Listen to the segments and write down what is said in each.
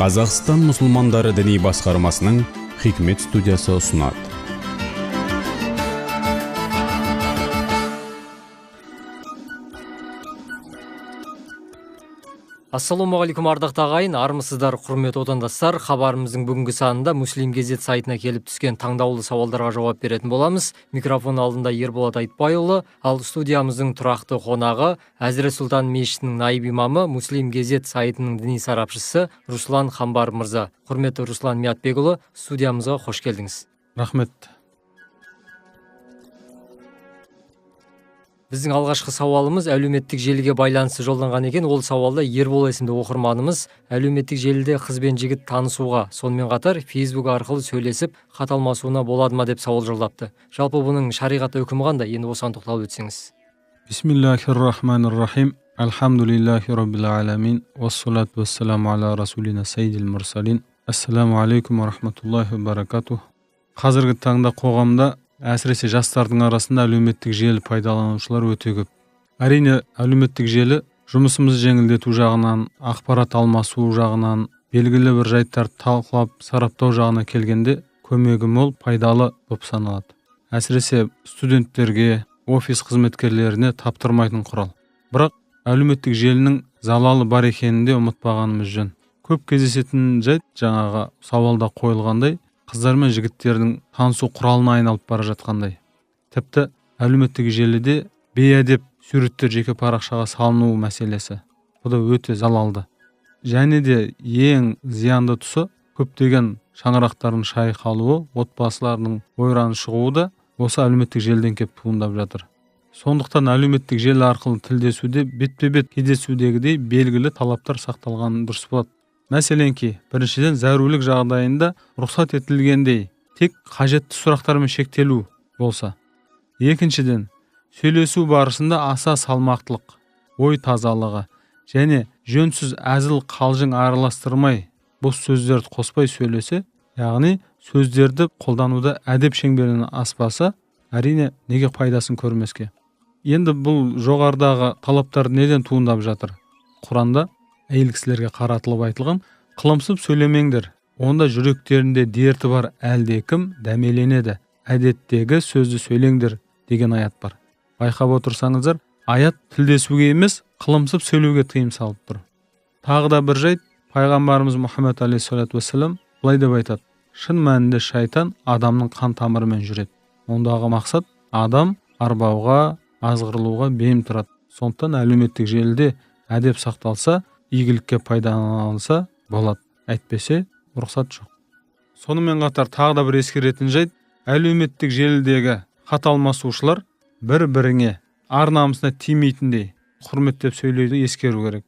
Қазақстан мұсылмандары діни басқармасының Хикмет студиясы ұсынады. Ассалаумағалейкум ардақты ағайын, армысыздар, құрметті отандастар. Хабарымыздың бүгінгі санында Муслим газет сайтына келіп түскен таңдаулы сауалдарға жауап беретін боламыз. Микрофон алдында Ерболат Айтбайұлы, ал студиямыздың тұрақты қонағы Әзірет Сұлтан мешітінің наиб имамы, Муслим газет сайтының діни сарапшысы Руслан Хамбар мырза. Құрметті Руслан Миятбекұлы, студиямызға қош келдіңіз. Рахмет. Біздің алғашқы сауалымыз әлеуметтік желіге байланысты жолданған екен. Ол сауалда Ербол есімді оқырманымыз әлеуметтік желіде қыз бен жігіт танысуға, сонымен қатар Facebook арқылы сөйлесіп, хат алмасуына болады ма деп сауал жолдапты. Жалпы бұның шариғатта үкімі қандай? Енді осыған тоқталып өтсеңіз. Бисмиллахир-рахманир-рахим. Алхамдулиллахи раббил аламин. Вассалату вассаламу аля расулина саййидил мурсалин. Ассаламу алейкум ва рахматуллахи ва баракатух. Қазіргі таңда қоғамда әсіресе жастардың арасында әлеуметтік желі пайдаланушылар өте көп. Әрине, әлеуметтік желі жұмысымызды жеңілдету жағынан, ақпарат алмасу жағынан, белгілі бір жайттарды талқылап, сараптау жағына келгенде көмегі мол, пайдалы болып саналады. Әсіресе студенттерге, офис қызметкерлеріне таптырмайтын құрал. Бірақ әлеуметтік желінің залалы бар екенін де ұмытпағанымыз жөн. Көп кездесетін жайт жаңағы сауалда қойылғандай, қыздар мен жігіттердің танысу құралына айналып бара жатқандай. Тіпті әлеуметтік желіде бейәдеп суреттер жеке парақшаға салыну мәселесі. Бұл да өте залалды. Және де ең зиянды тұсы көптеген шаңырақтардың шайқалуы, отбасылардың ойраны шығуы да осы әлеуметтік желіден кеп туындап жатыр. Сондықтан әлеуметтік желі арқылы тілдесуде бетпе-бет кездесудегідей белгілі талаптар сақталған дұрыс болады. Мәселенки, біріншіден зәрулік жағдайында рұқсат етілгендей тек қажетті сұрақтармен шектелу болса. Екіншіден, сөйлесу барысында аса салмақтылық, ой тазалығы және жөнсіз әзіл қалжың араластырмай, бос сөздерді қоспай сөйлесе, яғни сөздерді қолдануда әдеп шеңберінен аспаса, әрине неге пайдасын көрмеске. Енді бұл жоғарыдағы талаптар неден туындап жатыр? Құранда әйел кісілерге қаратылып айтылған: қылымсып сөйлемеңдер, онда жүректерінде дерті бар әлдекім дәмеленеді, әдеттегі сөзді сөйлеңдер деген аят бар. Байқап отырсаңыздар, аят тілдесуге емес, қылымсып сөйлеуге тыйым салып тұр. Тағы да бір жайт, пайғамбарымыз Мұхаммед алейхиссалату вассалам былай деп айтады: шын мәнінде шайтан адамның қан тамырымен жүреді. Ондағы мақсат адам арбауға, азғырылуға бейім тұрады. Сондықтан әлеуметтік желіде әдеп сақталса, игілікке пайдаланылса болады, әйтпесе рұқсат жоқ. Сонымен қатар тағы да бір ескеретін жайт, әлеуметтік желідегі хат алмасушылар бір-біріңе ар-намысына тимейтіндей құрметтеп сөйлеуді ескеру керек.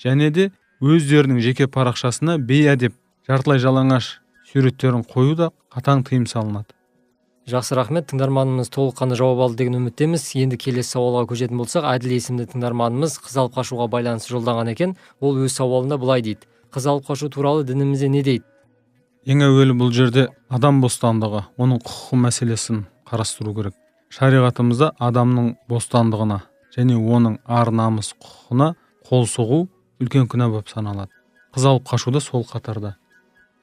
Және де өздерінің жеке парақшасына бейәдеп, жартылай жалаңаш суреттерін қою да қатаң тыйым салынады. Жақсы, рахмет. Тыңдарманымыз толыққанды жауап алды деген үміттеміз. Енді келесі сауалға көшетін болсақ, Әділ есімді тыңдарманымыз қыз алып қашуға байланысты жолдаған екен. Ол өз сауалында былай дейді: қыз алып қашу туралы дінімізде не дейді? Ең әуелі бұл жерде адам бостандығы, оның құқығы мәселесін қарастыру керек. Шариғатымызда адамның бостандығына және оның ар-намыс құқығына қол соғу үлкен күнә болып саналады. Қыз алып қашуда сол қатарда.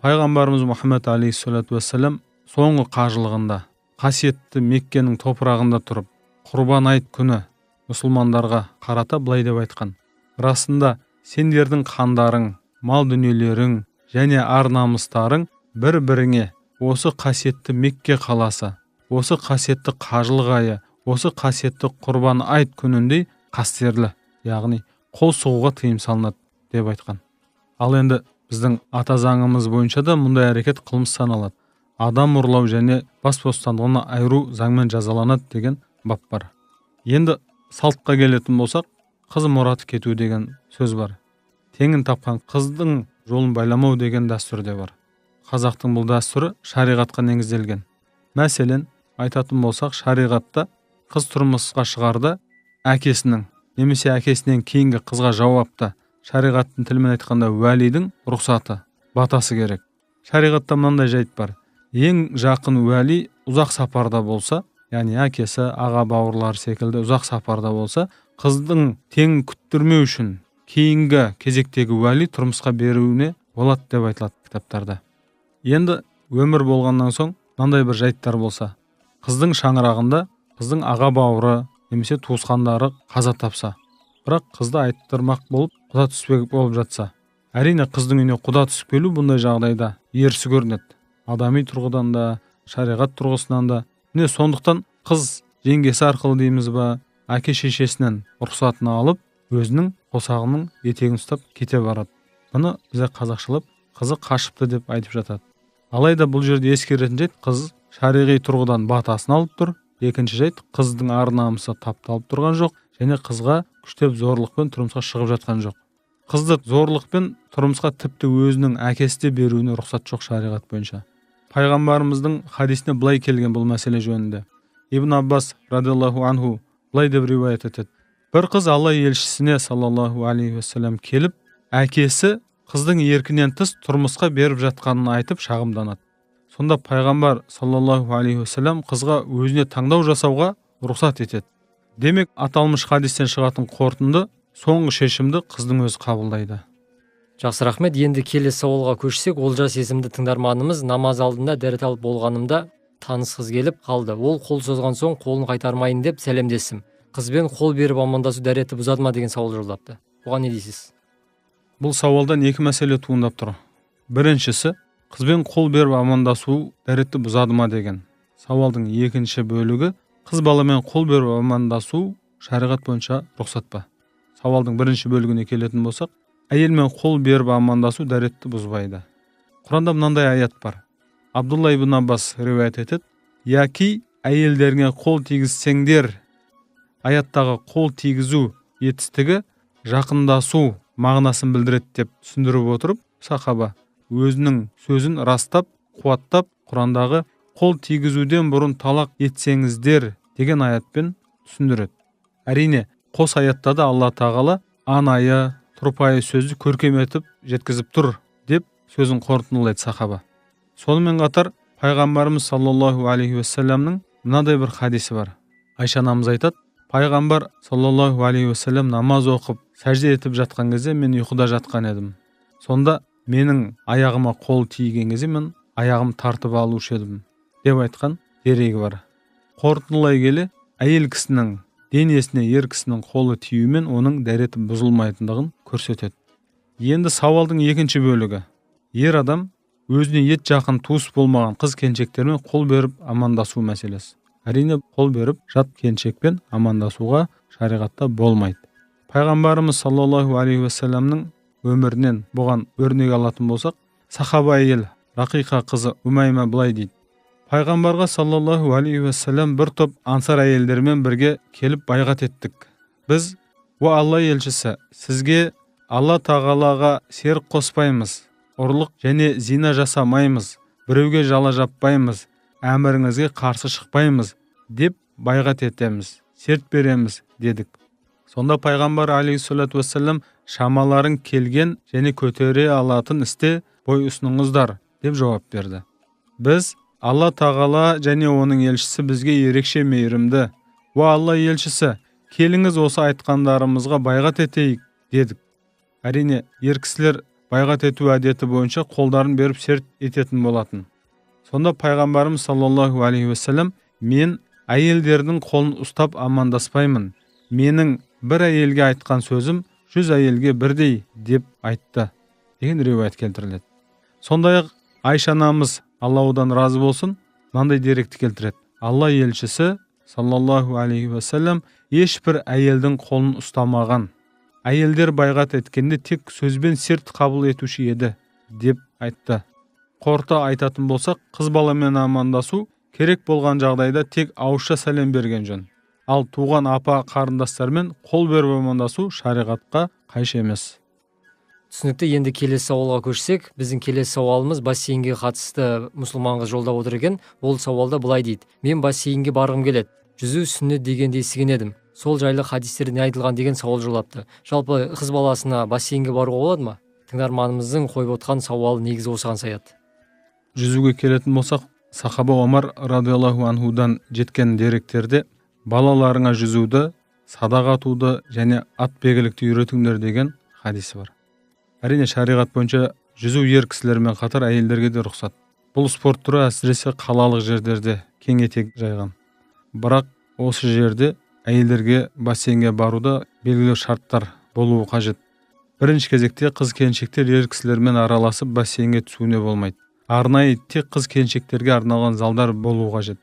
Пайғамбарымыз Мұхаммед алейхиссалату вассалам соңғы қажылығында қасиетті Меккенің топырағында тұрып, құрбан айт күні мұсылмандарға қарата былай деп айтқан: расында сендердің қандарың, мал дүниелерің және ар-намыстарың бір-біріңе осы қасиетті Мекке қаласы, осы қасиетті қажылық айы, осы қасиетті құрбан айт күніндей қастерлі, яғни қол соғуға тыйым салынады деп айтқан. Ал енді біздің ата заңымыз бойынша да мұндай әрекет қылмыс саналады. Адам ұрлау және бас бостандығына айыру заңмен жазаланады деген бап бар. Енді салтқа келетін болсақ, қыз мұраты кету деген сөз бар. Теңін тапқан қыздың жолын байламау деген дәстүр де бар. Қазақтың бұл дәстүрі шариғатқа негізделген. Мәселен, айтатын болсақ, шариғатта қыз тұрмысқа шығарда әкесінің немесе әкесінен кейінгі қызға жауапты, шариғаттың тілімен айтқанда уәлидің рұқсаты, батасы керек. Шариғатта мынандай жайт бар: ең жақын уәли ұзақ сапарда болса, яғни әкесі, аға бауырлар секілді ұзақ сапарда болса, қыздың тең күттірмеу үшін кейінгі кезектегі уәли тұрмысқа беруіне болады деп айтылады кітаптарда. Енді өмір болғаннан соң мынандай бір жайттар болса, қыздың шаңырағында қыздың аға бауыры немесе туысқандары қаза тапса, бірақ қызды айттырмақ болып құда түспек болып жатса, әрине қыздың үйіне құда түсіп келу бұндай жағдайда ерсі көрінеді. Адами тұрғыдан да, шариғат тұрғысынан да. Міне сондықтан қыз жеңгесі арқылы дейміз ба, әке шешесінен рұқсатын алып, өзінің қосағының етегін ұстап кете барады. Бұны бізде қазақшылап қызы қашыпты деп айтып жатады. Алайда бұл жерде ескеретін жайт, қыз шариғи тұрғыдан батасын алып тұр. Екінші жайт, қыздың ар-намысы тапталып тұрған жоқ, және қызға күштеп зорлықпен тұрмысқа шығып жатқан жоқ. Қызды зорлықпен тұрмысқа тіпті өзінің әкесі де беруіне рұқсат жоқ шариғат бойынша. Пайғамбарымыздың хадисіне былай келген бұл мәселе жөнінде. Ибн Аббас радиаллаху анху былай деп риуаят етеді. Бір қыз Алла елшісіне саллаллаху алейхи уассалам келіп, әкесі қыздың еркінен тыс тұрмысқа беріп жатқанын айтып шағымданады. Сонда пайғамбар саллаллаху алейхи уассалам қызға өзіне таңдау жасауға рұқсат етеді. Демек, аталмыш хадистен шығатын қорытынды соңғы шешімді қыздың өзі қабылдайды. Жақсы, рахмет. Енді келесі сауалға көшсек, Олжас есімді тыңдарманымыз намаз алдында дәрет алып болғанымда таныс қыз келіп қалды. Ол қол созған соң қолын қайтармайын деп сәлемдестім. Қызбен қол беріп амандасу дәреті бұзады ма деген сауал жолдапты. Оған не дейсіз? Бұл сауалдан екі мәселе туындап тұр. Біріншісі, қызбен қол беріп амандасу дәретті бұзады ма деген. Сауалдың екінші бөлігі, қыз баламен қол беріп амандасу шариғат бойынша рұқсат па? Сауалдың бірінші бөлігіне келетін болсақ, әйелмен қол беріп амандасу дәретті бұзбайды. Құранда мынандай аят бар. Абдулла ибн Аббас риуаят етеді. Яки әйелдеріңе қол тигізсеңдер. Аяттағы қол тигізу етістігі жақындасу мағынасын білдіреді деп түсіндіріп отырып, сахаба өзінің сөзін растап, қуаттап, Құрандағы қол тигізуден бұрын талақ етсеңіздер деген аятпен түсіндіреді. Әрине, қос аятта да Алла тағала анайы, тұрпайы сөзді көркем етіп жеткізіп тұр деп сөзін қорытындылайды сахаба. Сонымен қатар пайғамбарымыз саллаллаху алейхи уассаламның мынадай бір хадисі бар. Айша анамыз айтады, пайғамбар саллаллаху алейхи уассалам намаз оқып сәжде етіп жатқан кезде мен ұйқыда жатқан едім. Сонда менің аяғыма қол тиген кезде мен аяғым тартып алушы едім деп айтқан дерегі бар. Қорытындылай келе, әйел кісінің денесіне ер кісінің қолы тиюмен оның дәреті бұзылмайтындығын көрсетеді. Енді сауалдың екінші бөлігі. Ер адам өзіне ет жақын туыс болмаған қыз келіншектермен қол беріп амандасу мәселесі. Әрине, қол беріп жат келіншекпен амандасуға шариғатта болмайды. Пайғамбарымыз саллаллаху алейхи уассаламның өмірінен бұған өрнек алатын болсақ, сахаба әйел Рақиқа қызы Умайма былай дейді. Пайғамбарға саллаллаху алейхи уассалам бір топ ансар әйелдермен бірге келіп байғат еттік. Біз, уа Алла елшісі, сізге Алла тағалаға серік қоспаймыз, ұрлық және зина жасамаймыз, біреуге жала жаппаймыз, әміріңізге қарсы шықпаймыз деп байғат етеміз, серт береміз дедік. Сонда пайғамбар алейхиссалату уассалам шамаларың келген және көтере алатын істе бой ұсыныңыздар деп жауап берді. Біз, Алла тағала және оның елшісі бізге ерекше мейірімді. Уа Алла елшісі, келіңіз осы айтқандарымызға байғат етейік дедік. Әрине, ер кісілер байғат ету әдеті бойынша қолдарын беріп серт ететін болатын. Сонда пайғамбарымыз саллаллаху алейхи уассалам, мен әйелдердің қолын ұстап амандаспаймын. Менің бір әйелге айтқан сөзім 100 әйелге бірдей деп айтты деген риуаят келтіріледі. Сондай-ақ Айша анамыз, Алла одан разы болсын, мынандай деректі келтіреді. Алла елшісі саллаллаху алейхи уассалам ешбір әйелдің қолын ұстамаған. Әйелдер байғат еткенде тек сөзбен серт қабыл етуші еді деп айтты. Қорыта айтатын болсақ, қыз баламен амандасу керек болған жағдайда тек ауызша сәлем берген жөн. Ал туған апа қарындастармен қол беріп амандасу шариғатқа қайшы емес. Түсінікті. Енді келесі сауалға көшсек, біздің келесі сауалымыз бассейнге қатысты мұсылман қыз жолдап отыр екен. Ол сауалда былай дейді: мен бассейнге барғым келеді. Жүзу сүннет дегенді естіген едім. Сол жайлы хадистерде не айтылған деген сауал жолдапты. Жалпы қыз баласына бассейнге баруға болады ма? Тыңдарманымыздың қойып отқан сауалы негізі осыған саяды. Жүзуге келетін болсақ, сахаба Омар радиаллаху анхудан жеткен деректерде балаларыңа жүзуді, садақ атуды және ат бегілікті үйретіңдер деген хадисі бар. Әрине, шариғат бойынша жүзу ер кісілермен қатар әйелдерге де рұқсат. Бұл спорт түрі әсіресе қалалық жерлерде кең етек жайған. Бірақ осы жерде әйелдерге бассейнге баруда белгілі шарттар болуы қажет. Бірінші кезекте қыз-келіншектер ер кісілермен араласып бассейнге түсуіне болмайды. Арнайы тек қыз-келіншектерге арналған залдар болуы қажет.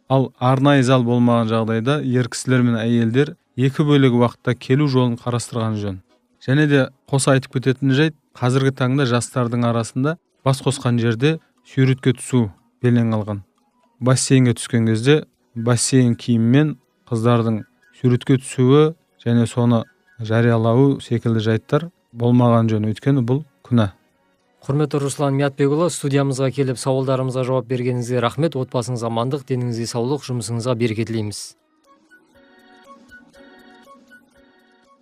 Ал арнайы зал болмаған жағдайда ер кісілер мен әйелдер екі бөлек уақытта келу жолын қарастырған жөн. Және де қоса айтып кететін жайт, қазіргі таңда жастардың арасында бас қосқан жерде суретке түсу белең алған. Бассейнге түскен кезде бассейн киіммен қыздардың суретке түсуі және соны жариялауы секілді жайттар болмаған жөн, өйткені бұл күнә. Құрметті Руслан Миятбекұлы, студиямызға келіп сауалдарымызға жауап бергеніңізге рахмет. Отбасыңызға амандық, деніңізге саулық, жұмысыңызға береке тілейміз.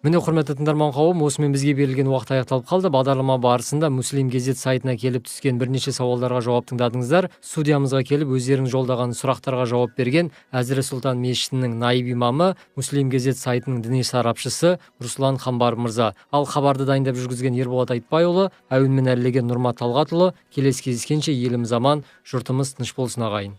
Міне, құрметті тыңдарман қауым, осымен бізге берілген уақыт аяқталып қалды. Бағдарлама барысында Муслим газет сайтына келіп түскен бірнеше сауалдарға жауап тыңдадыңыздар. Студиямызға келіп өздерің жолдаған сұрақтарға жауап берген Әзірет Сұлтан мешітінің наиб имамы, Муслим газет сайтының діни сарапшысы Руслан Хамбар мырза. Ал хабарды дайындап жүргізген Ерболат Айтбайұлы, әуенмен әрлеген Нұрмат Талғатұлы. Келесі кездескенше еліміз аман, жұртымыз тыныш болсын ағайын.